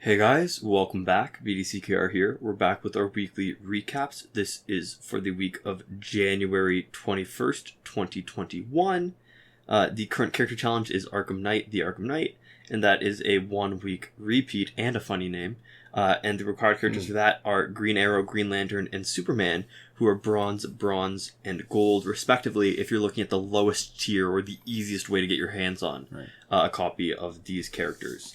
Hey guys, welcome back. BDCKR here. We're back with our weekly recaps. This is for the week of January 21st, 2021. The current character challenge is Arkham Knight, the Arkham Knight, and that is a 1-week repeat and a funny name. And the required characters for that are Green Arrow, Green Lantern, and Superman, who are bronze, and gold, respectively, if you're looking at the lowest tier or the easiest way to get your hands on a copy of these characters.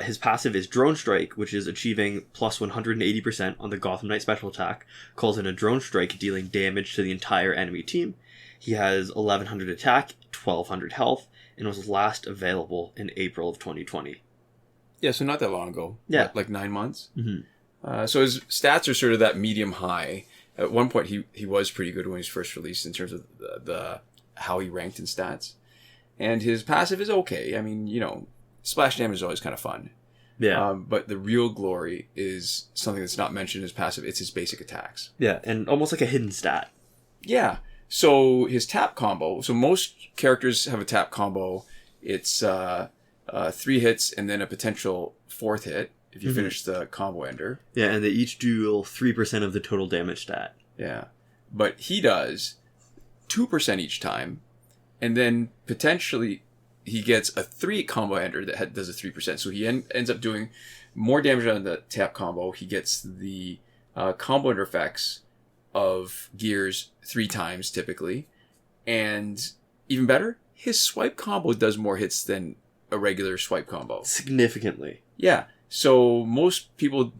His passive is Drone Strike, which is achieving plus 180% on the Gotham Knight special attack, calls in a Drone Strike, dealing damage to the entire enemy team. He has 1100 attack, 1200 health, and was last available in April of 2020. Yeah, so not that long ago. Yeah. Like 9 months. Mm-hmm. So his stats are sort of that medium high. At one point, he was pretty good when he was first released in terms of the how he ranked in stats. And his passive is okay. I mean, splash damage is always kind of fun. Yeah. But the real glory is something that's not mentioned as passive. It's his basic attacks. Yeah, and almost like a hidden stat. Yeah. So his tap combo. So most characters have a tap combo. It's 3 hits and then a potential 4th hit if you finish the combo ender. Yeah, and they each deal 3% of the total damage stat. Yeah. But he does 2% each time. And then potentially he gets a 3 combo ender that does a 3%. So he ends up doing more damage on the tap combo. He gets the combo ender effects of gears 3 times typically. And even better, his swipe combo does more hits than a regular swipe combo. Significantly. Yeah. So most people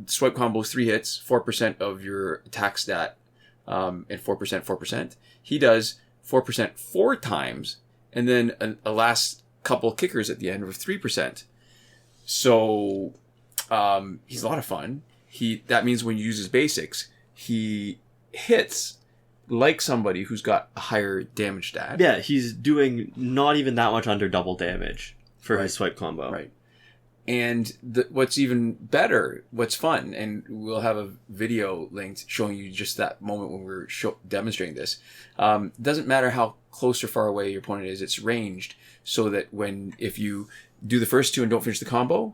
swipe combos 3 hits, 4% of your attack stat, and 4%. He does 4% 4 times, and then a last couple kickers at the end of 3%. So he's a lot of fun. That means when you use his basics, he hits like somebody who's got a higher damage stat. Yeah, he's doing not even that much under double damage for his swipe combo. Right. And what's even better, what's fun, and we'll have a video linked showing you just that moment when we're demonstrating this. Doesn't matter how close or far away your opponent is, it's ranged so that if you do the first 2 and don't finish the combo,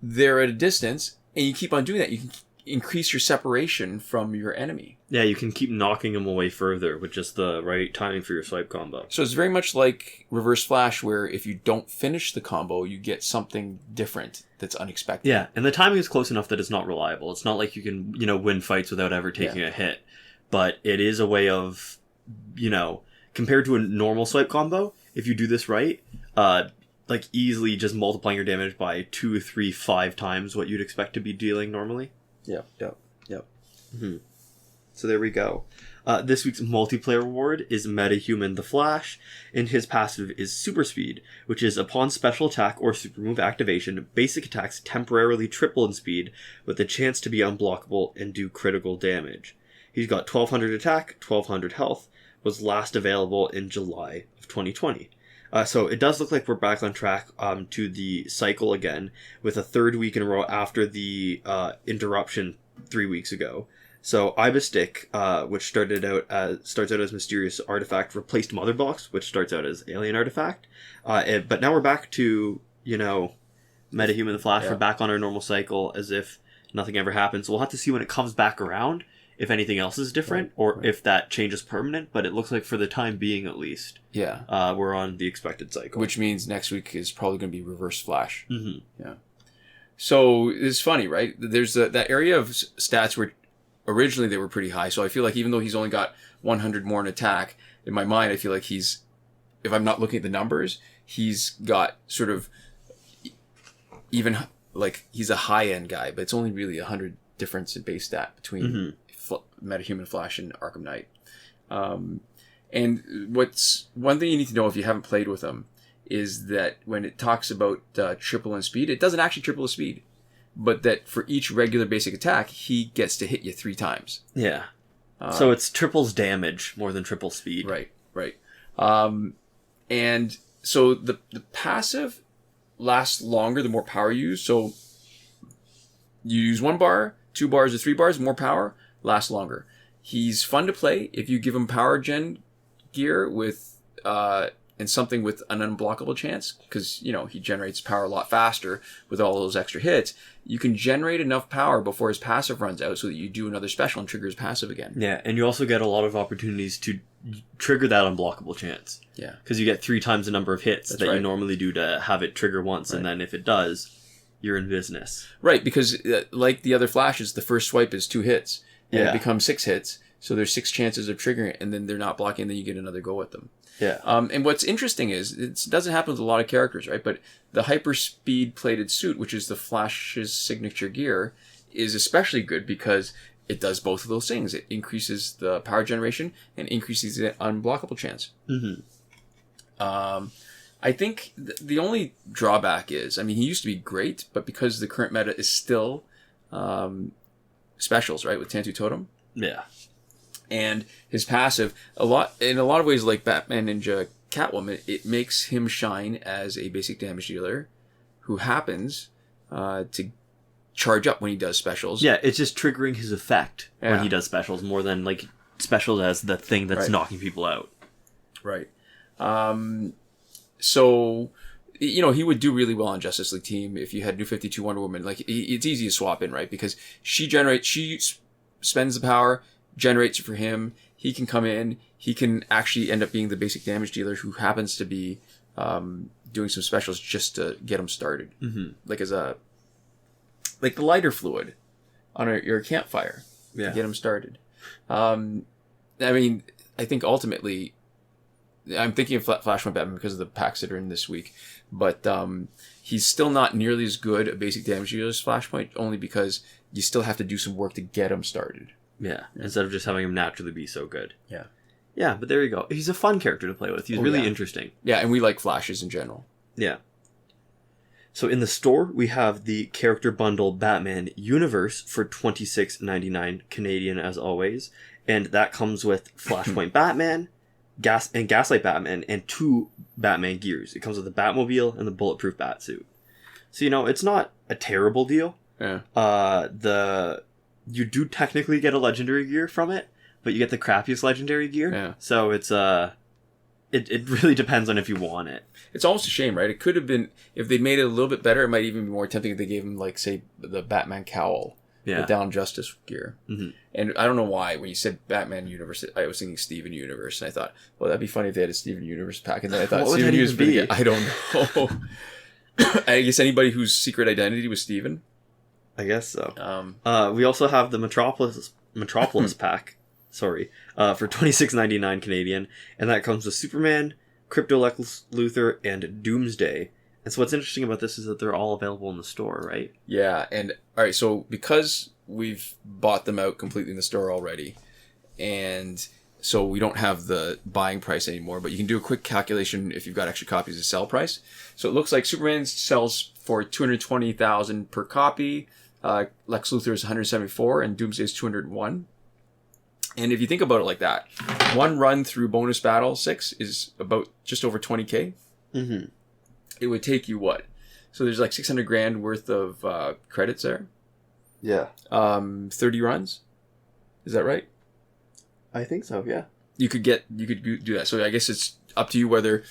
they're at a distance, and you keep on doing that. You can increase your separation from your enemy. Yeah, you can keep knocking them away further with just the right timing for your swipe combo. So it's very much like Reverse Flash, where if you don't finish the combo, you get something different that's unexpected. Yeah, and the timing is close enough that it's not reliable. It's not like you can, win fights without ever taking a hit. But it is a way of, compared to a normal swipe combo, if you do this right, easily just multiplying your damage by 2, 3, 5 times what you'd expect to be dealing normally. Yep. Mm-hmm. So there we go. This week's multiplayer reward is Metahuman the Flash, and his passive is Super Speed, which is upon special attack or super move activation, basic attacks temporarily triple in speed with the chance to be unblockable and do critical damage. He's got 1200 attack, 1200 health, was last available in July of 2020. So it does look like we're back on track to the cycle again, with a 3rd week in a row after the interruption 3 weeks ago. So Ibistic, which starts out as Mysterious Artifact, replaced Mother Box, which starts out as Alien Artifact. But now we're back to, Metahuman the Flash. We're back on our normal cycle as if nothing ever happened. So we'll have to see when it comes back around if anything else is different if that change is permanent. But it looks like for the time being, at least, we're on the expected cycle. Which means next week is probably going to be Reverse Flash. Mm-hmm. Yeah. So it's funny, right? There's that area of stats where originally they were pretty high. So I feel like even though he's only got 100 more in attack, in my mind, I feel like if I'm not looking at the numbers, he's got sort of even like he's a high end guy, but it's only really 100 difference in base stat between Metahuman Flash and Arkham Knight. And what's one thing you need to know if you haven't played with him is that when it talks about triple in speed, it doesn't actually triple his speed, but that for each regular basic attack, he gets to hit you 3 times. Yeah. So it's triples damage more than triple speed. Right. And so the passive lasts longer the more power you use. So you use 1 bar, 2 bars, or 3 bars, more power, lasts longer. He's fun to play if you give him power gen gear with and something with an unblockable chance, because, you know, he generates power a lot faster with all those extra hits, you can generate enough power before his passive runs out so that you do another special and trigger his passive again. Yeah, and you also get a lot of opportunities to trigger that unblockable chance. Yeah. Because you get 3 times the number of hits that right. you normally do to have it trigger once, and then if it does, you're in business. Right, because like the other Flashes, the first swipe is 2 hits, and it becomes 6 hits, so there's 6 chances of triggering it, and then they're not blocking, and then you get another go at them. Yeah. And what's interesting is, it doesn't happen with a lot of characters, right? But the hyperspeed plated suit, which is the Flash's signature gear, is especially good because it does both of those things. It increases the power generation and increases the unblockable chance. Mm-hmm. I think the only drawback is, I mean, he used to be great, but because the current meta is still specials, right, with Tantu Totem. Yeah. And his passive, in a lot of ways, like Batman, Ninja, Catwoman, it makes him shine as a basic damage dealer who happens to charge up when he does specials. Yeah, it's just triggering his effect when he does specials more than like specials as the thing that's knocking people out. Right. So, you know, he would do really well on Justice League team if you had New 52 Wonder Woman. Like, it's easy to swap in, right? Because she spends the power, generates it for him. He can come in. He can actually end up being the basic damage dealer who happens to be doing some specials just to get him started. Mm-hmm. Like the lighter fluid on your campfire to get him started. I mean, I think ultimately, I'm thinking of Flashpoint Batman because of the packs that are in this week, but he's still not nearly as good a basic damage dealer as Flashpoint, only because you still have to do some work to get him started. Yeah, instead of just having him naturally be so good. Yeah. Yeah, but there you go. He's a fun character to play with. He's really interesting. Yeah, and we like Flashes in general. Yeah. So in the store, we have the character bundle Batman Universe for $26.99 Canadian as always. And that comes with Flashpoint Batman, Gaslight Batman, and 2 Batman gears. It comes with the Batmobile and the Bulletproof Batsuit. So, you know, it's not a terrible deal. Yeah. You do technically get a legendary gear from it, but you get the crappiest legendary gear. Yeah. So it's it really depends on if you want it. It's almost a shame, right? It could have been, if they made it a little bit better, it might even be more tempting if they gave him, like, say, the Batman cowl. Yeah. The Down Justice gear. Mm-hmm. And I don't know why, when you said Batman Universe, I was thinking Steven Universe, and I thought, well, that'd be funny if they had a Steven Universe pack, and then I thought, what would that even be? I don't know. I guess anybody whose secret identity was Steven? I guess so. We also have the Metropolis pack, for $26.99 Canadian, and that comes with Superman, Crypto Lex Luthor, and Doomsday. And so what's interesting about this is that they're all available in the store, right? Yeah, and all right, so because we've bought them out completely in the store already, and so we don't have the buying price anymore, but you can do a quick calculation if you've got extra copies of sell price. So it looks like Superman sells for $220,000 per copy, Lex Luthor is $174,000, and Doomsday is $201,000. And if you think about it like that, one run through Bonus Battle 6 is about just over $20,000. Mm-hmm. It would take you what? So there's like $600,000 worth of credits there. Yeah. 30 runs. Is that right? I think so. Yeah. You could do that. So I guess it's up to you whether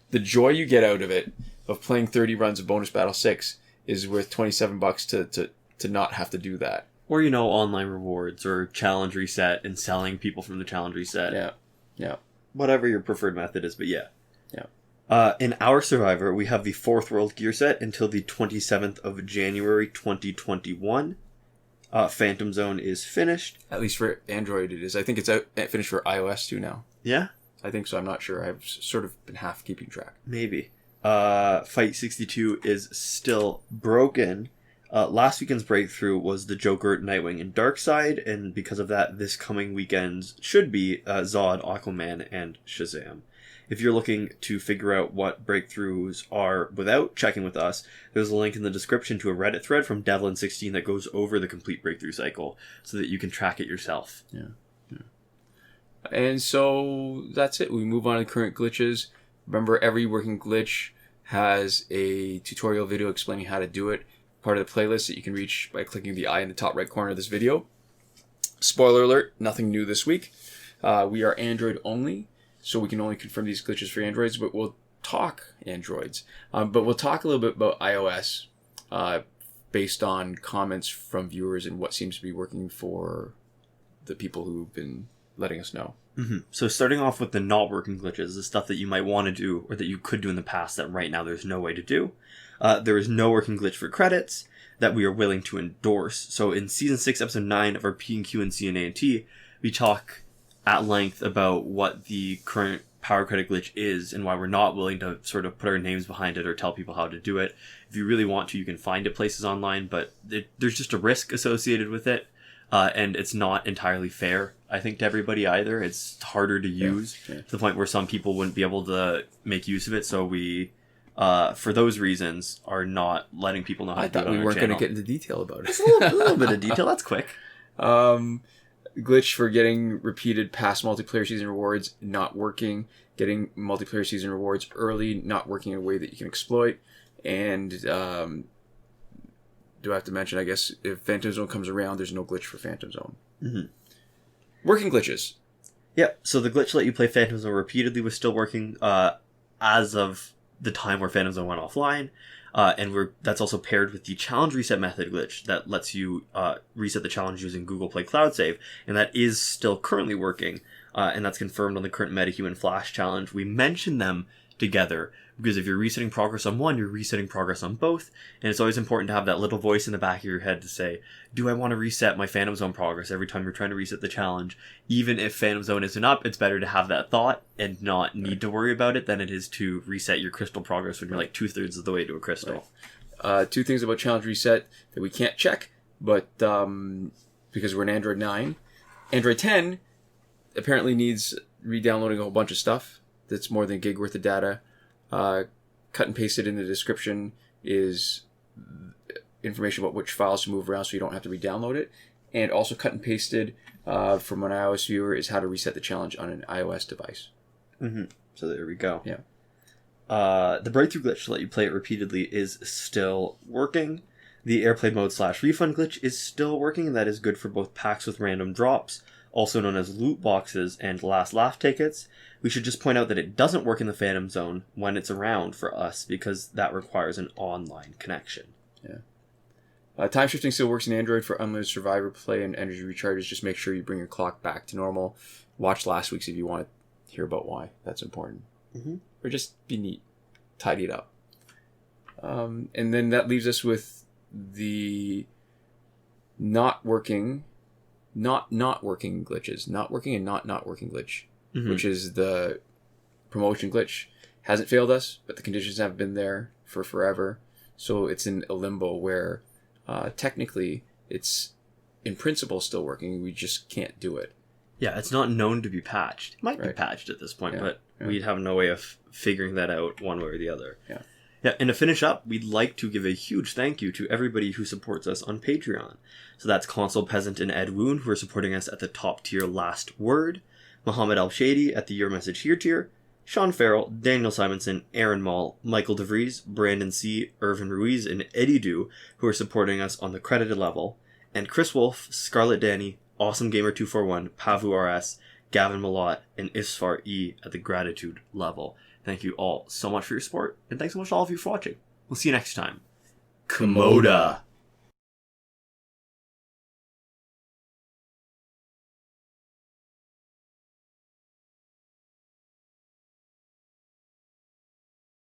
the joy you get out of it of playing 30 runs of Bonus Battle 6 is worth $27 to not have to do that. Or, you know, online rewards or challenge reset and selling people from the challenge reset. Yeah. Yeah. Whatever your preferred method is, but yeah. Yeah. In our Survivor, we have the 4th World Gear set until the 27th of January 2021. Phantom Zone is finished. At least for Android it is. I think it's finished for iOS too now. Yeah? I think so. I'm not sure. I've sort of been half keeping track. Maybe. Fight 62 is still broken. Last weekend's breakthrough was the Joker, Nightwing, and Darkseid, and because of that, this coming weekend should be Zod, Aquaman, and Shazam. If you're looking to figure out what breakthroughs are without checking with us, there's a link in the description to a Reddit thread from Devlin16 that goes over the complete breakthrough cycle so that you can track it yourself. Yeah. And so that's it. We move on to current glitches. Remember, every working glitch has a tutorial video explaining how to do it. Part of the playlist that you can reach by clicking the eye in the top right corner of this video. Spoiler alert, nothing new this week. We are Android only. so we can only confirm these glitches for Androids, but we'll talk Androids. But we'll talk a little bit about iOS based on comments from viewers and what seems to be working for the people who've been letting us know. Mm-hmm. So starting off with the not working glitches, the stuff that you might want to do or that you could do in the past that right now there's no way to do. There is no working glitch for credits that we are willing to endorse. So in Season 6, Episode 9 of our P&Q and CNA&T, we talk at length about what the current power credit glitch is and why we're not willing to sort of put our names behind it or tell people how to do it. If you really want to, you can find it places online, but there's just a risk associated with it. And it's not entirely fair, I think, to everybody either. It's harder to use to the point where some people wouldn't be able to make use of it. So we, for those reasons, are not letting people know how to do it on our channel. I thought we weren't going to get into detail about it. It's a little bit of detail. That's quick. Glitch for getting repeated past multiplayer season rewards not working. Getting multiplayer season rewards early not working in a way that you can exploit. And do I have to mention, I guess, if Phantom Zone comes around, there's no glitch for Phantom Zone. Mm-hmm. Working glitches. Yeah, so the glitch to let you play Phantom Zone repeatedly was still working as of the time where Phantom Zone went offline. And that's also paired with the challenge reset method glitch that lets you reset the challenge using Google Play Cloud Save. And that is still currently working. And that's confirmed on the current Metahuman Flash challenge. We mentioned them together because if you're resetting progress on one, you're resetting progress on both. And it's always important to have that little voice in the back of your head to say, do I want to reset my Phantom Zone progress every time you're trying to reset the challenge? Even if Phantom Zone isn't up, it's better to have that thought and not need to worry about it than it is to reset your crystal progress when you're like 2/3 of the way to a crystal. Right. Two things about challenge reset that we can't check, but because we're in Android 9. Android 10 apparently needs re-downloading a whole bunch of stuff. That's more than a gig worth of data. Cut and pasted in the description is information about which files to move around so you don't have to re-download it. And also cut and pasted from an iOS viewer is how to reset the challenge on an iOS device. Mm-hmm. So there we go. Yeah. The breakthrough glitch to let you play it repeatedly is still working. The airplane mode / refund glitch is still working, and that is good for both packs with random drops, also known as loot boxes and last laugh tickets. We should just point out that it doesn't work in the Phantom Zone when it's around for us because that requires an online connection. Yeah. Time shifting still works in Android for unlimited survivor play and energy recharges. Just make sure you bring your clock back to normal. Watch last week's if you want to hear about why. That's important. Mm-hmm. Or just be neat. Tidy it up. And then that leaves us with the not working glitches. Not working and not working glitch. Mm-hmm. Which is the promotion glitch. Hasn't failed us, but the conditions have been there for forever. So it's in a limbo where technically it's in principle still working. We just can't do it. Yeah, it's not known to be patched. It might be patched at this point, but we'd have no way of figuring that out one way or the other. Yeah. Yeah, and to finish up, we'd like to give a huge thank you to everybody who supports us on Patreon. So that's Console Peasant and Edwoon, who are supporting us at the top tier Last Word, Mohammed Albshaiti at the Your Message Here tier, Shawn Farrell, Daniel Simonson, Aaron Maule, Michael DeVries, Brandon C., Irvin Ruiz, and Eddydoo, who are supporting us on the credited level, and Chris Wolff, Scarlet Dani, Awesomegamer241, Pavu RS, Gavin Mallott, and Isfar E at the gratitude level. Thank you all so much for your support, and thanks so much to all of you for watching. We'll see you next time. Komoda!